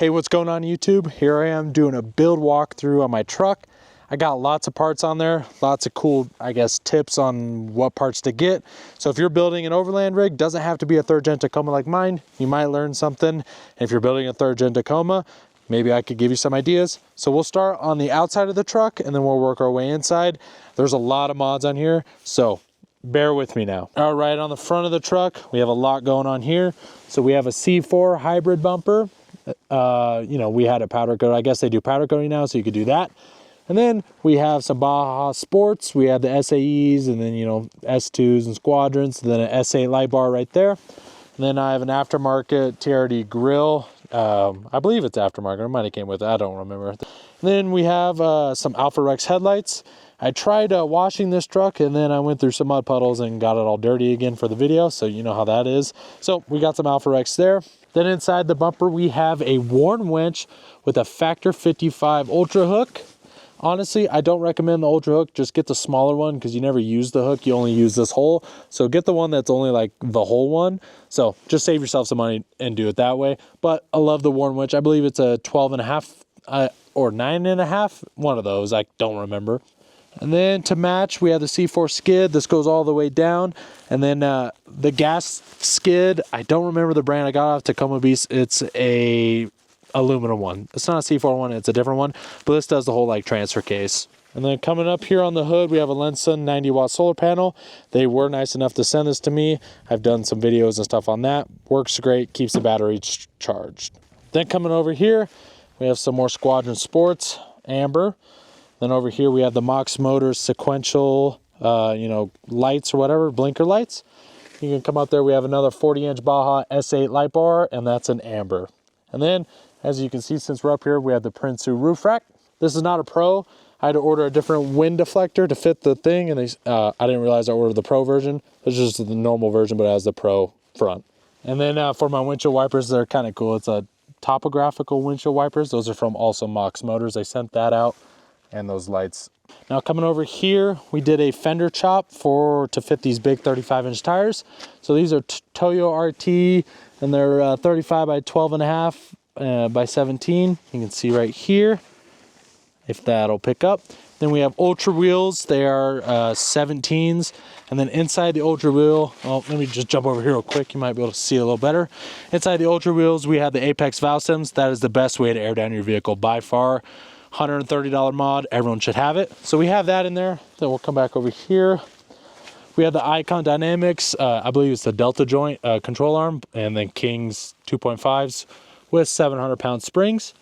Hey, what's going on YouTube? Here I am doing a build walkthrough on my truck. I got lots of parts on there, lots of cool, I guess, tips on what parts to get. So if you're building an overland rig, doesn't have to be a 3rd gen Tacoma like mine. You might learn something. And if you're building a 3rd gen Tacoma, maybe I could give you some ideas. So we'll start on the outside of the truck and then we'll work our way inside. There's a lot of mods on here, so bear with me now. All right, on the front of the truck, we have a lot going on here. So we have a C4 hybrid bumper. You know, we had a powder coat. I guess they do powder coating now, so you could do that. And then we have some Baja Sports. We have the SAEs and then, you know, S2s and Squadrons, and then an S8 light bar right there. And then I have an aftermarket TRD grill. I believe it's aftermarket. It might have came with it. I don't remember. And then we have some AlphaRex headlights. I tried washing this truck and then I went through some mud puddles and got it all dirty again for the video, so you know how that is. So we got some AlphaRex there. Then inside the bumper we have a worn winch with a Factor 55 Ultra hook. Honestly, I don't recommend the Ultra hook. Just get the smaller one because you never use the hook. You only use this hole. So get the one that's only like the whole one. So just save yourself some money and do it that way. But I love the worn winch. I believe it's a 12.5 or 9.5. One of those. I don't remember. And then to match, we have the C4 skid. This goes all the way down. And then the gas skid, I don't remember the brand. I got off Tacoma Beast. It's a aluminum one. It's not a C4 one, it's a different one. But this does the whole like transfer case. And then coming up here on the hood, we have a LenSun 90-watt solar panel. They were nice enough to send this to me. I've done some videos and stuff on that. Works great, keeps the battery charged. Then coming over here, we have some more Squadron Sports, amber. Then over here we have the Mox Motors sequential, you know, lights or whatever, blinker lights. You can come out there, we have another 40-inch Baja S8 light bar, and that's an amber. And then, as you can see, since we're up here, we have the Prinsu roof rack. This is not a Pro. I had to order a different wind deflector to fit the thing, and I didn't realize I ordered the Pro version. It's just the normal version, but it has the Pro front. And then for my windshield wipers, they're kind of cool. It's a topographical windshield wipers. Those are from also Mox Motors. They sent that out. And those lights. Now coming over here, we did a fender chop to fit these big 35-inch tires. So these are Toyo RT, and they're 35 by 12.5 by 17. You can see right here, if that'll pick up. Then we have Ultra wheels. They are 17s. And then inside the Ultra wheel, oh, let me just jump over here real quick. You might be able to see a little better. Inside the Ultra wheels, we have the Apex valve stems. That is the best way to air down your vehicle by far. $130 mod, everyone should have it. So we have that in there. Then we'll come back over here. We have the Icon Dynamics, I believe it's the Delta joint control arm, and then King's 2.5s with 700-pound springs.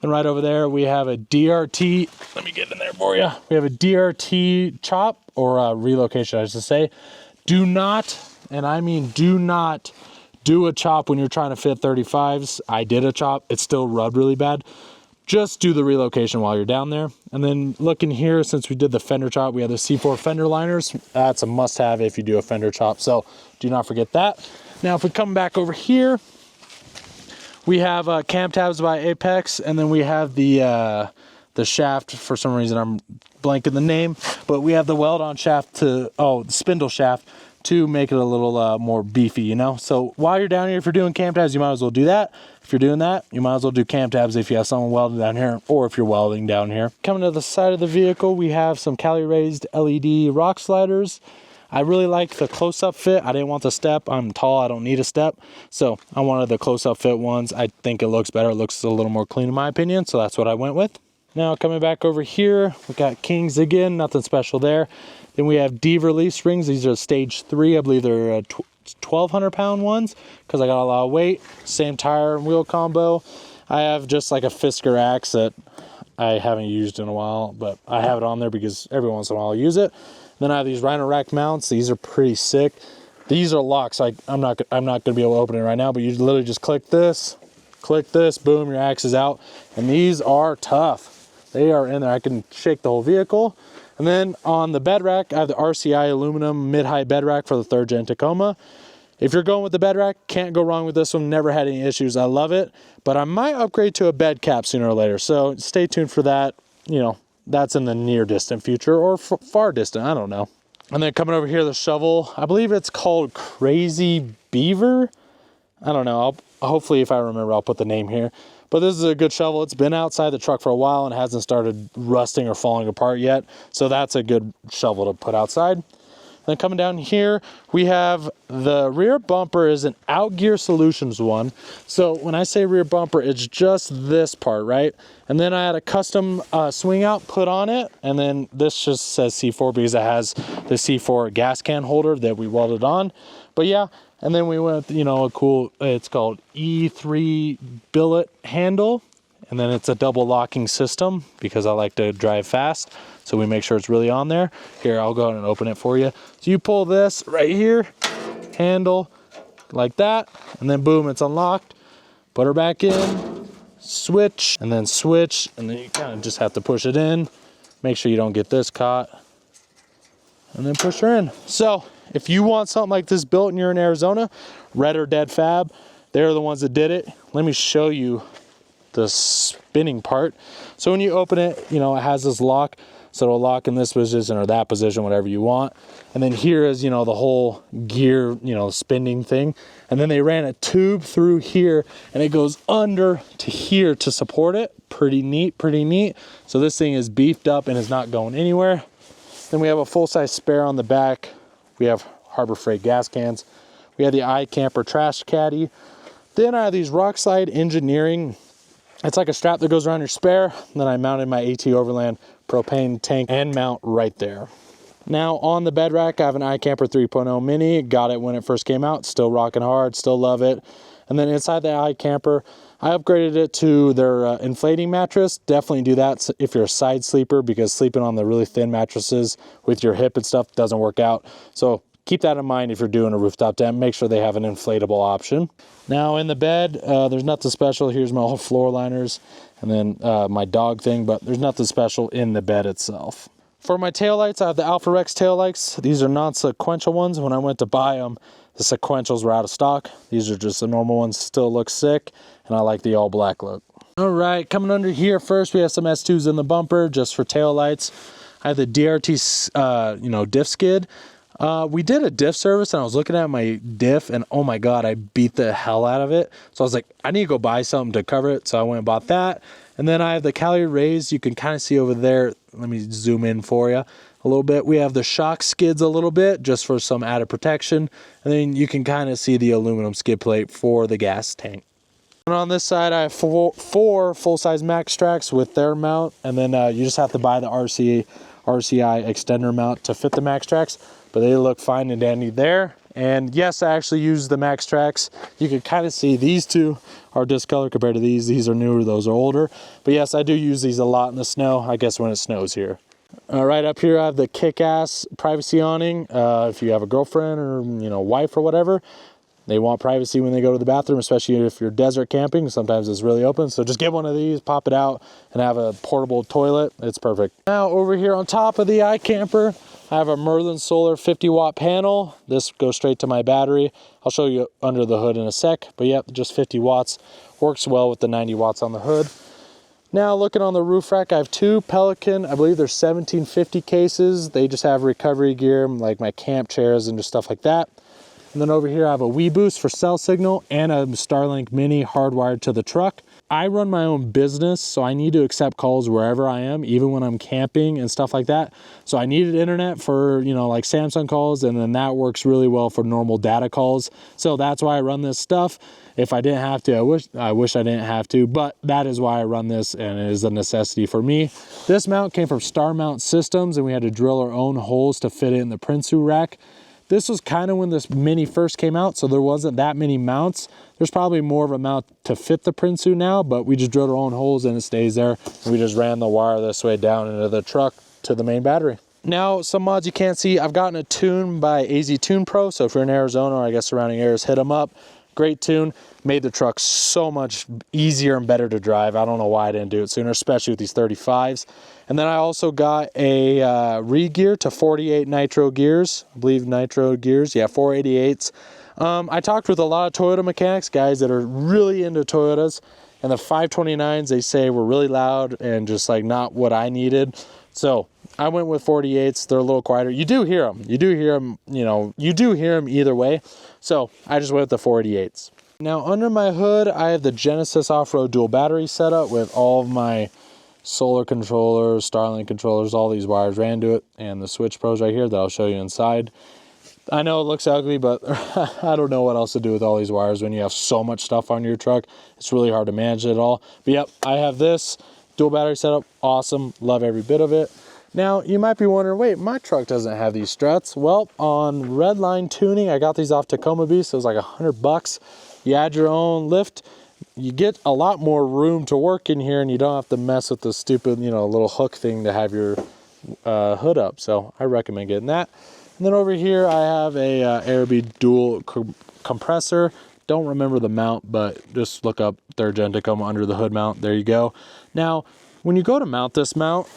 Then right over there we have a DRT, let me get in there for you. We have a DRT chop, or relocation I should say. Do not, and I mean do not, do a chop when you're trying to fit 35s. I did a chop, it still rubbed really bad. Just do the relocation while you're down there. And then looking here, since we did the fender chop, we have the C4 fender liners. That's a must-have if you do a fender chop, so do not forget that. Now, if we come back over here, we have cam tabs by Apex, and then we have the shaft. For some reason, I'm blanking the name, but we have the weld-on shaft the spindle shaft to make it a little more beefy, you know? So while you're down here, if you're doing cam tabs, you might as well do that. If you're doing that, you might as well do cam tabs if you have someone welding down here, or if you're welding down here. Coming to the side of the vehicle, we have some Cali Raised LED rock sliders. I really like the close-up fit. I didn't want the step. I'm tall, I don't need a step. So I wanted the close-up fit ones. I think it looks better. It looks a little more clean in my opinion, so that's what I went with. Now coming back over here, we got Kings again, nothing special there. Then we have Deaver leaf springs. These are stage 3. I believe they're 1,200-pound ones because I got a lot of weight. Same tire and wheel combo. I have just like a Fisker axe that I haven't used in a while, but I have it on there because every once in a while I'll use it. Then I have these Rhino rack mounts. These are pretty sick. These are locks. I'm not going to be able to open it right now, but you literally just click this, boom, your axe is out. And these are tough. They are in there. I can shake the whole vehicle. And then on the bed rack, I have the RCI Aluminum mid-height bed rack for the 3rd gen Tacoma. If you're going with the bed rack, can't go wrong with this one. Never had any issues. I love it. But I might upgrade to a bed cap sooner or later. So stay tuned for that. You know, that's in the near distant future or far distant. I don't know. And then coming over here, the shovel. I believe it's called Crazy Beaver. I don't know. Hopefully, if I remember, I'll put the name here. But this is a good shovel. It's been outside the truck for a while and hasn't started rusting or falling apart yet. So that's a good shovel to put outside. Then coming down here, we have the rear bumper is an Outgear Solutions one. So when I say rear bumper, it's just this part, right? And then I had a custom swing out put on it. And then this just says C4 because it has the C4 gas can holder that we welded on. But yeah, and then we went, you know, a cool, it's called E3 billet handle. And then it's a double locking system because I like to drive fast. So we make sure it's really on there. Here, I'll go ahead and open it for you. So you pull this right here, handle like that, and then boom, it's unlocked. Put her back in, switch, and then you kind of just have to push it in. Make sure you don't get this caught. And then push her in. So if you want something like this built and you're in Arizona, Red or Dead Fab, they're the ones that did it. Let me show you the spinning part. So when you open it, you know, it has this lock. So it'll lock in this position or that position, whatever you want. And then here is, you know, the whole gear, you know, spinning thing. And then they ran a tube through here and it goes under to here to support it. Pretty neat, pretty neat. So this thing is beefed up and is not going anywhere. Then we have a full-size spare on the back. We have Harbor Freight gas cans. We have the iKamper trash caddy. Then I have these Rockslide Engineering. It's like a strap that goes around your spare. And then I mounted my AT Overland propane tank and mount right there. Now on the bed rack, I have an iKamper 3.0 mini. Got it when it first came out. Still rocking hard, still love it. And then inside the iKamper, I upgraded it to their inflating mattress. Definitely do that if you're a side sleeper, because sleeping on the really thin mattresses with your hip and stuff doesn't work out. So keep that in mind if you're doing a rooftop tent. Make sure they have an inflatable option. Now in the bed, there's nothing special. Here's my old floor liners and then my dog thing, but there's nothing special in the bed itself. For my taillights, I have the AlphaRex taillights. These are non-sequential ones. When I went to buy them, the sequentials were out of stock. These are just the normal ones. Still look sick, and I like the all black look. All right, coming under here first, we have some S2s in the bumper just for taillights. I have the DRT Diff skid. We did a diff service and I was looking at my diff and oh my God, I beat the hell out of it. So I was like, I need to go buy something to cover it. So I went and bought that. And then I have the Cali Raised. You can kind of see over there. Let me zoom in for you a little bit. We have the shock skids a little bit just for some added protection. And then you can kind of see the aluminum skid plate for the gas tank. And on this side, I have four full-size MaxTrax with their mount. And then you just have to buy the RCI extender mount to fit the MaxTrax. But they look fine and dandy there. And yes, I actually use the MaxTrax. You can kind of see these two are discolored compared to these. These are newer, those are older. But yes, I do use these a lot in the snow, I guess when it snows here. Right up here, I have the KickAss privacy awning. If you have a girlfriend or wife or whatever, they want privacy when they go to the bathroom, especially if you're desert camping. Sometimes it's really open. So just get one of these, pop it out, and have a portable toilet. It's perfect. Now over here on top of the iKamper, I have a Merlin Solar 50-watt panel. This goes straight to my battery. I'll show you under the hood in a sec. But yep, just 50 watts. Works well with the 90 watts on the hood. Now looking on the roof rack, I have two Pelican, I believe they're 1750 cases. They just have recovery gear, like my camp chairs and just stuff like that. And then over here I have a WeBoost for cell signal and a Starlink mini hardwired to the truck. I run my own business, so I need to accept calls wherever I am, even when I'm camping and stuff like that. So I needed internet for, like Samsung calls, and then that works really well for normal data calls. So that's why I run this stuff. If I didn't have to, I wish I didn't have to, but that is why I run this, and it is a necessity for me. This mount came from Star Mount Systems, and we had to drill our own holes to fit it in the Prinsu rack. This was kind of when this mini first came out, so there wasn't that many mounts. There's probably more of a mount to fit the Prinsu now, but we just drilled our own holes and it stays there. We just ran the wire this way down into the truck to the main battery. Now, some mods you can't see. I've gotten a tune by AZ Tune Pro, so if you're in Arizona or I guess surrounding areas, hit them up. Great tune. Made the truck so much easier and better to drive. I don't know why I didn't do it sooner, especially with these 35s. And then I also got a re-gear to 48 nitro gears. I believe nitro gears. Yeah, 488s. I talked with a lot of Toyota mechanics, guys that are really into Toyotas. And the 529s, they say, were really loud and just like not what I needed. So I went with 48s. They're a little quieter. You do hear them. You do hear them, you do hear them either way. So I just went with the 488s. Now under my hood, I have the Genesis off-road dual battery setup with all of my solar controllers, Starlink controllers, all these wires ran to it, and the switch pros right here that I'll show you inside. I know it looks ugly, but I don't know what else to do with all these wires when you have so much stuff on your truck. It's really hard to manage it all. But yep, I have this dual battery setup. Awesome. Love every bit of it. Now, you might be wondering, wait, my truck doesn't have these struts. Well, on Redline Tuning, I got these off Tacoma Beast. So it was like $100. You add your own lift, you get a lot more room to work in here, and you don't have to mess with the stupid, you know, little hook thing to have your hood up. So I recommend getting that. And then over here, I have a Airby dual compressor. Don't remember the mount, but just look up 3rd Gen Tacoma under the hood mount. There you go. Now, when you go to mount this mount,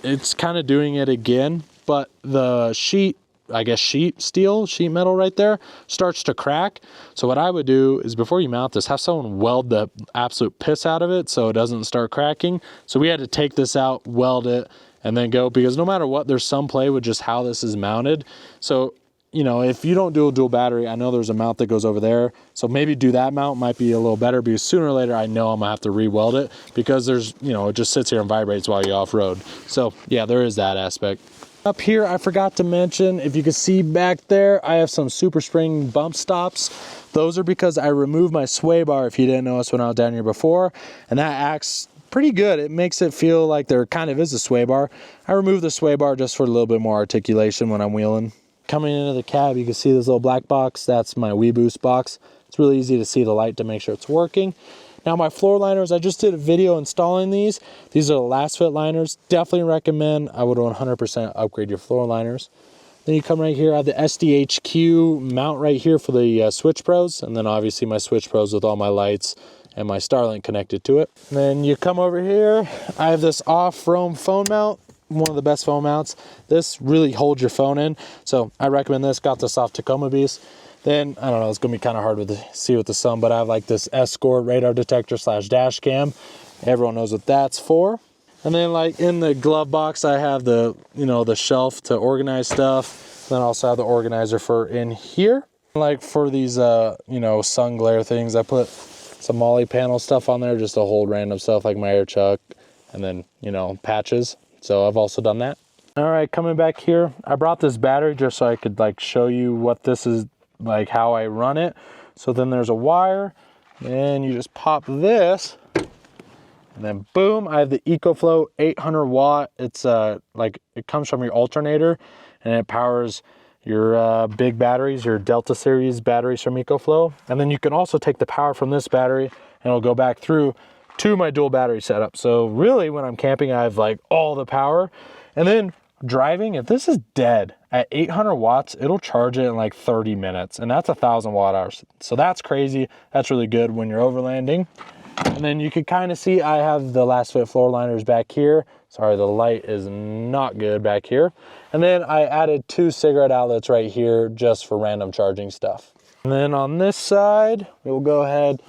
it's kind of doing it again, but the sheet metal right there starts to crack. So what I would do is before you mount this, have someone weld the absolute piss out of it so it doesn't start cracking. So we had to take this out, weld it, and then go, because no matter what, there's some play with just how this is mounted. So, you know, if you don't do a dual battery, I know there's a mount that goes over there. So maybe do that mount, might be a little better, because sooner or later I know I'm gonna have to re-weld it, because there's, you know, it just sits here and vibrates while you off-road. So yeah, there is that aspect. Up here, I forgot to mention, if you can see back there, I have some SuperSpring bump stops. Those are because I removed my sway bar, if you didn't notice when I was down here before, and that acts pretty good. It makes it feel like there kind of is a sway bar. I removed the sway bar just for a little bit more articulation when I'm wheeling. Coming into the cab, you can see this little black box. That's my WeBoost box. It's really easy to see the light to make sure it's working. Now my floor liners, I just did a video installing these. These are the last fit liners. Definitely recommend, I would 100% upgrade your floor liners. Then you come right here, I have the SDHQ mount right here for the switch pros, and then obviously my switch pros with all my lights and my Starlink connected to it. And then you come over here, I have this off-roam phone mount, one of the best phone mounts. This really holds your phone in, so I recommend this. Got this off Tacoma Beast. Then, I don't know, it's gonna be kind of hard to see with the sun, but I have like this Escort radar detector / dash cam. Everyone knows what that's for. And then like in the glove box, I have the, you know, the shelf to organize stuff. Then I also have the organizer for in here. Like for these, you know, sun glare things, I put some Molly panel stuff on there just to hold random stuff like my air chuck and then, you know, patches. So I've also done that. All right, coming back here, I brought this battery just so I could like show you what this is, like how I run it. So then there's a wire, and you just pop this, and then boom, I have the EcoFlow 800 watt. It's like it comes from your alternator, and it powers your big batteries, your Delta series batteries from EcoFlow. And then you can also take the power from this battery and it'll go back through to my dual battery setup. So really when I'm camping, I have like all the power. And then driving, if this is dead at 800 watts, it'll charge it in like 30 minutes, and that's 1,000 watt hours. So that's crazy. That's really good when you're overlanding. And then you can kind of see I have the last fit floor liners back here. Sorry, the light is not good back here. And then I added 2 cigarette outlets right here just for random charging stuff. And then on this side, we'll go ahead,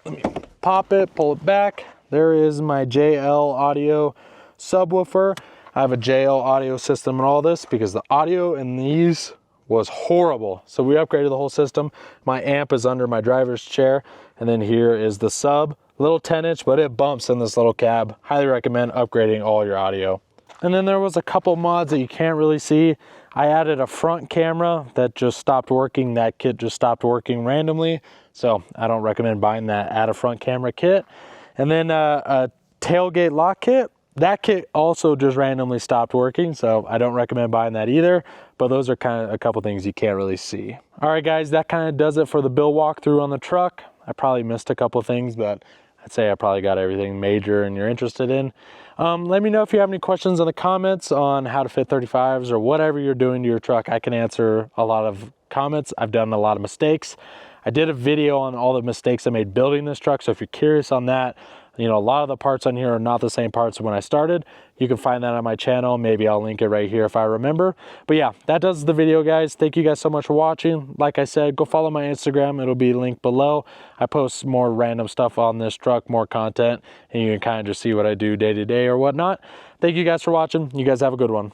let me pop it, pull it back. There is my JL audio subwoofer. I have a JL audio system and all this because the audio in these was horrible. So we upgraded the whole system. My amp is under my driver's chair. And then here is the sub, little 10-inch, but it bumps in this little cab. Highly recommend upgrading all your audio. And then there was a couple mods that you can't really see. I added a front camera that just stopped working. That kit just stopped working randomly. So I don't recommend buying that add a front camera kit. And then a tailgate lock kit. That kit also just randomly stopped working, so I don't recommend buying that either, but those are kind of a couple things you can't really see. All right, guys, that kind of does it for the build walkthrough on the truck. I probably missed a couple things, but I'd say I probably got everything major and you're interested in. Let me know if you have any questions in the comments on how to fit 35s or whatever you're doing to your truck. I can answer a lot of comments. I've done a lot of mistakes. I did a video on all the mistakes I made building this truck, so if you're curious on that, you know, a lot of the parts on here are not the same parts when I started. You can find that on my channel. Maybe I'll link it right here if I remember. But yeah, that does the video, guys. Thank you guys so much for watching. Like I said, go follow my Instagram. It'll be linked below. I post more random stuff on this truck, more content, and you can kind of just see what I do day to day or whatnot. Thank you guys for watching. You guys have a good one.